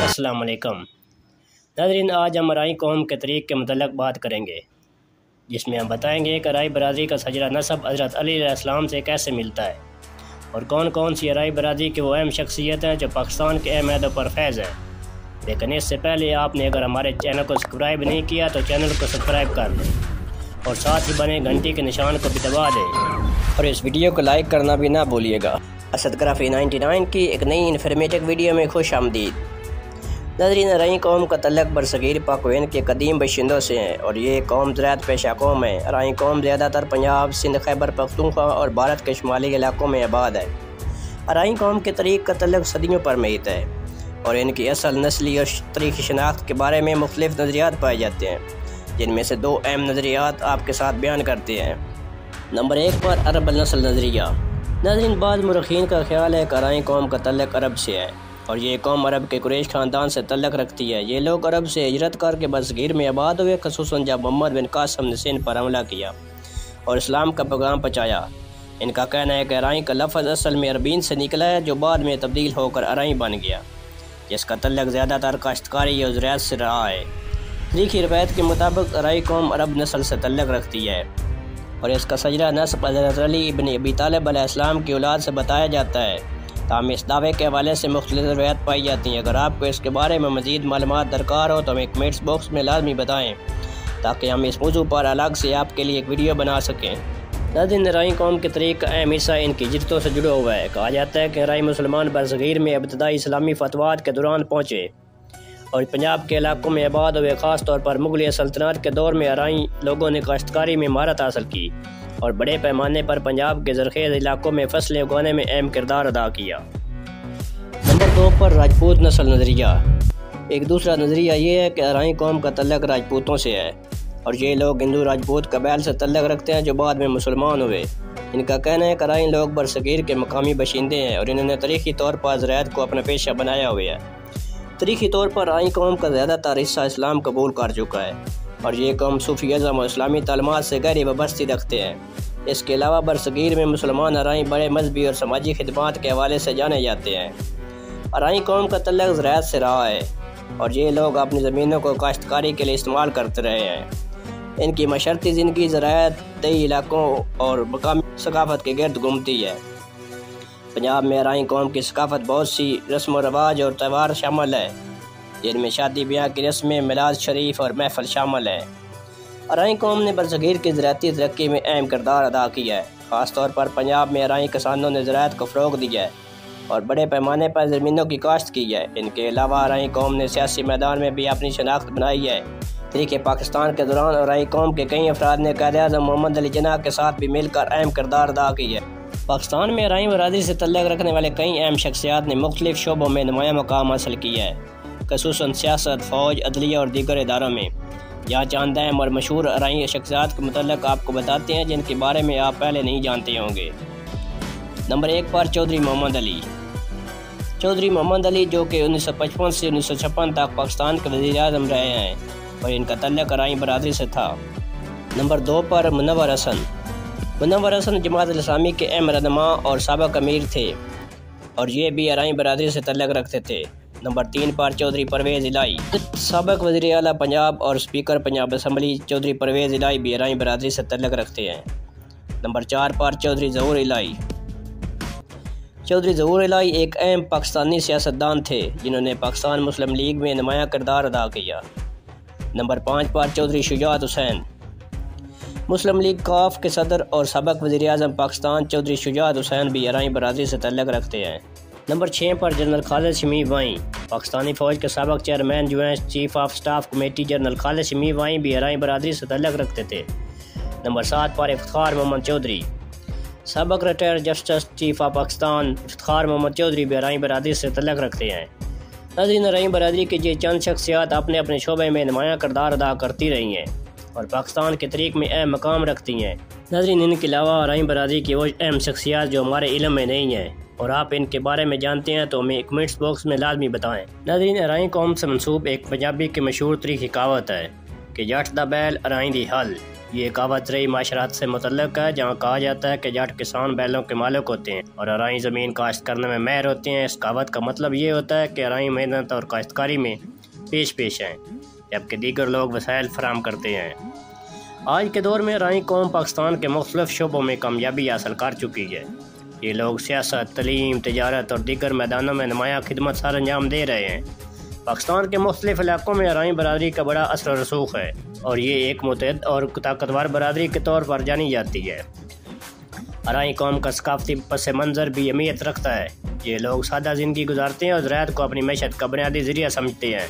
अस्सलाम वालेकुम नाज़रीन, आज हम अराई कौम के तरीक़ के मुतल्लिक़ बात करेंगे, जिसमें हम बताएंगे कि अराई बरादरी का सजरा नसब हज़रत अली अलैहिस्सलाम से कैसे मिलता है और कौन कौन सी अराई बरादरी की वो अहम शख्सियत हैं जो पाकिस्तान के अहम अहदों पर फैज़ हैं। लेकिन इससे पहले आपने अगर हमारे चैनल को सब्सक्राइब नहीं किया तो चैनल को सब्सक्राइब कर लें और साथ ही बने घंटी के निशान को भी दबा दें और इस वीडियो को लाइक करना भी ना भूलिएगा। असदग्राफी 99 की एक नई इन्फॉर्मेटिव वीडियो में खुश आमदीद। नाज़रीन, अराई कौम का तल्लक बरसगीर पाकवेन के कदीम बशिंदों से है और ये कौम ज़राअत पेशा कौम है। अराई कौम ज़्यादातर पंजाब, सिंध, खैबर पख्तूनख्वा और भारत के शुमाली इलाकों में आबाद है। अराई कौम के तरीक़ का तल्लक सदियों पर महित है और इनकी असल, नस्ली और तरीक़ी शनाख्त के बारे में मुख्तलिफ नज़रियात पाए जाते हैं, जिनमें से दो अहम नज़रियात आपके साथ बयान करते हैं। नंबर 1 पर अरब नस्ल नज़रिया। नाज़रीन, बाद मुरखीन का ख्याल है कि अराई कौम का तल्लक अरब से है और ये कौम अरब के कुरैश ख़ानदान से तल्लक रखती है। ये लोग अरब से हिजरत करके बरसगीर में आबाद हुए, खसूसन जब मोहम्मद बिन कासिम ने सिंध पर हमला किया और इस्लाम का पैगाम पहुँचाया। इनका कहना है कि अराई का लफ्ज़ असल में अरबीन से निकला है, जो बाद में तब्दील होकर अराई बन गया, जिसका तल्लक ज़्यादातर काश्तकारी और ज़राअत से रहा है। तरीख़ी रवायत के मुताबिक अराई कौम अरब नस्ल से तल्लक रखती है और इसका सजरा नस्ब हज़रत अली इब्न अबी तालिब अलैहिस्सलाम की औलाद से बताया जाता है। ताहम इस दावे के हवाले से मुख्तलिफ रवायत पाई जाती हैं। अगर आपको इसके बारे में मज़ीद मालूमात दरकार हो तो हमें कमेंट्स बॉक्स में लाजमी बताएँ, ताकि हम इस मौजू पर अलग से आपके लिए एक वीडियो बना सकें। नाज़रीन, अराई कौम के तरीक़ का अहम हिस्सा इनकी हिजरतों से जुड़ा हुआ है। कहा जाता है कि अराई मुसलमान बरसगीर में इब्तदाई इस्लामी फतवात के दौरान पहुँचे और पंजाब के इलाकों में आबाद हुए। ख़ास तौर पर मुगलिया सल्तनत के दौर में अराई लोगों ने काश्तकारी में महारत हासिल की और बड़े पैमाने पर पंजाब के ज़रख़ेज़ इलाकों में फसलें उगाने में अहम किरदार अदा किया। नंबर 2 पर राजपूत नस्ल नज़रिया। एक दूसरा नज़रिया ये है कि अराई कौम का तल्लक राजपूतों से है और ये लोग हिंदू राजपूत कबाइल से तल्लक रखते हैं, जो बाद में मुसलमान हुए। इनका कहना है कि अराई लोग बरसगीर के मकामी बशिंदे हैं और इन्होंने तारीख़ी तौर पर ज़राअत को अपना पेशा बनाया हुआ है। तारीख़ी तौर पर अराई कौम का ज़्यादातर हिस्सा इस्लाम कबूल कर चुका है और ये कौम सूफीज़्म और इस्लामी तालीमात से गहरी वाबस्ती रखते हैं। इसके अलावा बरसगीर में मुसलमान अराई बड़े मजहबी और समाजी खिदमात के हवाले से जाने जाते हैं। अराई कौम का तल्लक ज़राअत से रहा है और ये लोग अपनी ज़मीनों को काश्तकारी के लिए इस्तेमाल करते रहे हैं। इनकी मशरती ज़िंदगी ज़राअत, दही इलाकों और मकामी सकाफ़त के गिर्द घूमती है। पंजाब में अराई कौम की सकाफ़त बहुत सी रस्म व रवाज और त्यौहार शामिल है, जिनमें शादी ब्याह की रस्में, मिलाद शरीफ और महफल शामिल है। अराई कौम ने बरसगीर की ज़राअती तरक्की में अहम किरदार अदा किया है। ख़ास तौर पर पंजाब में अराई किसानों ने ज़राअत को फ़रोग़ दिया है और बड़े पैमाने पर ज़मीनों की काश्त की है। इनके अलावा अराई कौम ने सियासी मैदान में भी अपनी शनाख्त बनाई है। तहरीक पाकिस्तान के दौरान अराई कौम के कई अफराद ने क़ायद-ए-आज़म मोहम्मद अली जिन्ना के साथ भी मिलकर अहम किरदार अदा किया है। पाकिस्तान में अराई बरादरी से तल्लक रखने वाले कई अहम शख्सियात ने मुख्तलिफ शोबों में नुमाया मकाम हासिल किया है, खसूसन सियासत, फ़ौज, अदलिया और दीगर इदारों में। यहाँ चंद अहम और मशहूर अराई शख्सियात के मुतल्लिक़ आपको बताते हैं, जिनके बारे में आप पहले नहीं जानते होंगे। नंबर 1 पर चौधरी मोहम्मद अली। चौधरी मोहम्मद अली, जो कि 1955 से 1956 तक पाकिस्तान के वज़ीर-ए-आज़म रहे हैं और इनका तल्लक अराई बरादरी से था। नंबर 2 पर मुनव्वर हसन। मुनव्वर हसन जमात इस्लामी के अहम रहनुमा और साबिक़ अमीर थे और ये भी अराई बरादरी से तल्लक रखते थे। नंबर 3 पर चौधरी परवेज़ इलाही। साबिक़ वज़ीर आला पंजाब और स्पीकर पंजाब असम्बली चौधरी परवेज़ इलाही भी अराई बरादरी से तल्लक रखते हैं। नंबर 4 पर चौधरी ज़हूर इलाही। चौधरी ज़हूर इलाही एक अहम पाकिस्तानी सियासतदान थे, जिन्होंने पाकिस्तान मुस्लिम लीग में नुमाया किरदार अदा किया। नंबर 5 पर चौधरी शुजाअत हुसैन। मुस्लिम लीग काफ के सदर और साबिक़ वज़ीर-ए-आज़म पाकिस्तान चौधरी शुजाअत हुसैन भी अराई बरादरी से तल्लक रखते हैं। नंबर 6 पर जनरल खालिद शमी वाई। पाकिस्तानी फ़ौज के साबिक़ chairman, joint chief of staff committee general Khalid Shamim Wynne भी अराई बरादरी से तल्लक रखते थे। नंबर 7 पर इफ्तिखार मोहम्मद चौधरी। साबिक़ retire justice chief of Pakistan Iftikhar Mohammad Chaudhry भी अराई बरादरी से तल्लक रखते हैं। नाज़रीन, अराई बरादरी की ये चंद शख्सियात अपने अपने शोबे में नुमाया किरदार अदा करती रही हैं और पाकिस्तान के तरीक़ में अहम मकाम रखती हैं। नाज़रीन, इनके अलावा अराई बरादरी की वो अहम शख्सियात जो हमारे इल्म में नहीं हैं और आप इनके बारे में जानते हैं तो हमें कमेंट्स बॉक्स में लाजमी बताएं। नाज़रीन, अराई कौम से मंसूब एक पंजाबी की मशहूर तरीक़ी कहावत है कि जट दा बैल अराई दी हल। ये कहावत रही माशरात से मुतल्लक है, जहाँ कहा जाता है कि जट किसान बैलों के मालिक होते हैं और अराई ज़मीन काश्त करने में माहिर होते हैं। इस कहावत का मतलब ये होता है कि अराई मेहनत और काश्तकारी में पेश हैं, जबकि दीगर लोग वसाइल फराम करते हैं। आज के दौर में अराई कौम पाकिस्तान के मुख्तलिफ शोबों में कामयाबी हासिल कर चुकी है। ये लोग सियासत, तलीम, तजारत और दीगर मैदानों में नुमायाँ खिदमत सर अंजाम दे रहे हैं। पाकिस्तान के मुख्तलिफ इलाकों में अराई बरादरी का बड़ा असर रसूख है और ये एक मुतहद और ताकतवर बरादरी के तौर पर जानी जाती है। अराई कौम का सकाफती पस मंज़र भी अहमियत रखता है। ये लोग सादा ज़िंदगी गुजारते हैं और ज़राअत को अपनी मैशत का बुनियादी ज़रिया समझते हैं।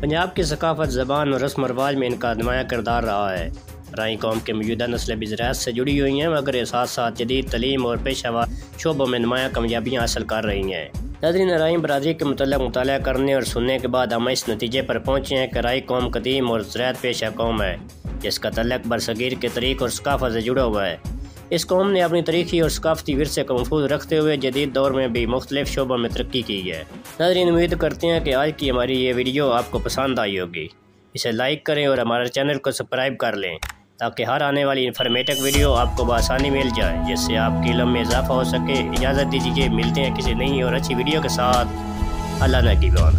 पंजाब की सकाफत, ज़बान और रस्म व रवाज में इनका नुमायाँ किरदार रहा है। अराई कौम के मौजूदा नस्लें भी ज़राअत से जुड़ी हुई हैं, मगर साथ साथ जदीद तलीम और पेशावर शोबों में नुमायाँ कामयाबियाँ हासिल कर रही हैं। नाज़रीन, अराई बरादरी के मुतल्लिक़ मुताला करने और सुनने के बाद हम इस नतीजे पर पहुँचे हैं कि अराई कौम कदीम और ज़राअत पेशा कौम है, जिसका तल्लुक़ बरसगीर के तरीक़ और सकाफ़त से जुड़ा हुआ है। इस कौम ने अपनी तरीक़ी और सकाफ़ती विरसे को महफूज रखते हुए जदीद दौर में भी मुख्तलिफ शोबों में तरक्की की है। नाज़रीन, उम्मीद करते हैं कि आज की हमारी ये वीडियो आपको पसंद आई होगी। इसे लाइक करें और हमारे चैनल को सब्सक्राइब कर लें, ताकि हर आने वाली इन्फॉर्मेटिव वीडियो आपको बआसानी मिल जाए, जिससे आपके इल्म में इजाफा हो सके। इजाज़त दीजिए, मिलते हैं किसी नई और अच्छी वीडियो के साथ। अल्लाह नगहबान।